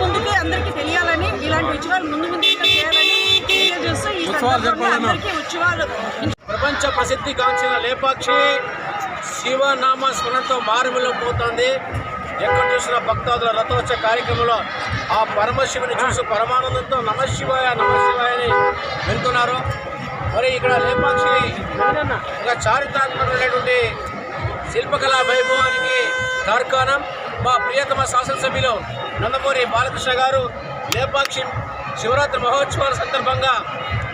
ముందుకి అందరికీ తెలియాలని ఇలాంటి ఉత్సవాలు ముందు చేయాలని తెలియజేస్తూ ఈ సందర్భంగా అందరికీ ఉత్సవాలు. ప్రపంచ ప్రసిద్ధిగాంచిన లేపాక్షి శివనామ స్మరణతో మారుమూలపోతోంది. ఎక్కడ చూసిన భక్తాదుల రథోత్సవ కార్యక్రమంలో ఆ పరమశివుని చూసి పరమానందంతో నమశివాయ అని వెళ్తున్నారు. మరి ఇక్కడ లేపాక్షి ఒక చారిత్రాత్మకమైనటువంటి శిల్పకళా వైభవానికి తార్కాణం. మా ప్రియతమ శాసనసభ్యులు నందమూరి బాలకృష్ణ గారు లేపాక్షి శివరాత్రి మహోత్సవాల సందర్భంగా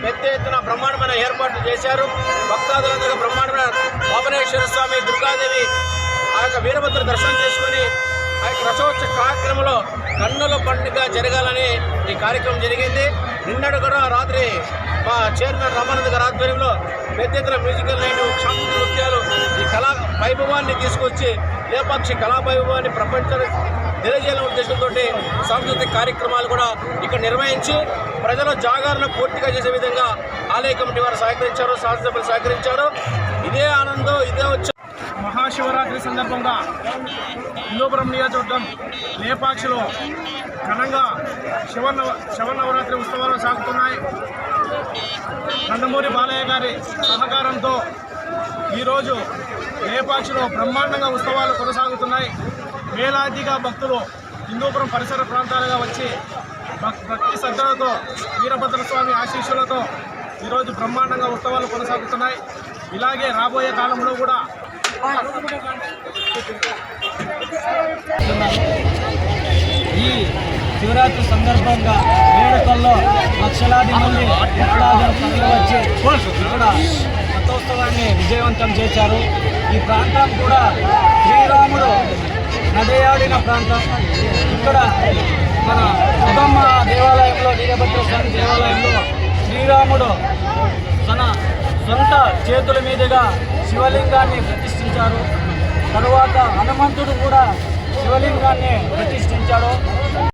పెద్ద ఎత్తున బ్రహ్మాండమైన ఏర్పాట్లు చేశారు. భక్తాదులందరూ బ్రహ్మాండమైన పాపనేశ్వర స్వామి, దుర్గాదేవి ఆ యొక్క వీరభద్ర దర్శనం చేసుకుని ఆ యొక్క రథోత్సవ కార్యక్రమంలో కన్నుల పండుగ జరగాలని ఈ కార్యక్రమం జరిగింది. నిన్నటి కూడా రాత్రి మా చైర్మన్ రామానంద గారి ఆధ్వర్యంలో పెద్ద ఎత్తున మ్యూజికల్ నైట్, సాంస్కృతిక నృత్యాలు, ఈ కళా వైభవాన్ని తీసుకొచ్చి లేపాక్షి కళా వైభవాన్ని ప్రపంచానికి తెలియజేయాలనే ఉద్దేశంతో సాంస్కృతిక కార్యక్రమాలు కూడా ఇక్కడ నిర్వహించి ప్రజల జాగరణ పూర్తిగా చేసే విధంగా ఆలయ కమిటీ వారు సహకరించారు, శాసనసభ్యులు సహకరించారు. ఇదే ఆనందం, ఇదే వచ్చే మహాశివరాత్రి సందర్భంగా హిందూపురం నియోజకవర్గం లేపాక్షిలో ఘనంగా శివనవరాత్రి ఉత్సవాలు సాగుతున్నాయి. నందమూరి బాలయ్య గారి సహకారంతో ఈరోజు లేపాక్షిలో బ్రహ్మాండంగా ఉత్సవాలు కొనసాగుతున్నాయి. వేలాదిగా భక్తులు హిందూపురం పరిసర ప్రాంతాలుగా వచ్చి భక్తి శ్రద్ధలతో వీరభద్ర స్వామి ఆశీస్సులతో ఈరోజు బ్రహ్మాండంగా ఉత్సవాలు కొనసాగుతున్నాయి. ఇలాగే రాబోయే కాలంలో కూడా ఈ శివరాత్రి సందర్భంగా వేడుకల్లో లక్షలాది మంది భక్తులు తరలి వచ్చి ఇక్కడ రథోత్సవాన్ని విజయవంతం చేశారు. ఈ ప్రాంతం కూడా శ్రీరాముడు నడయాడిన ప్రాంతం. ఇక్కడ మన సుగమ్మ దేవాలయంలో, వీరభద్ర స్వామి దేవాలయంలో శ్రీరాముడు తన సొంత చేతుల మీదుగా శివలింగాన్ని ప్రతిష్ఠించారు. తరువాత హనుమంతుడు కూడా శివలింగాన్ని ప్రతిష్ఠించాడు.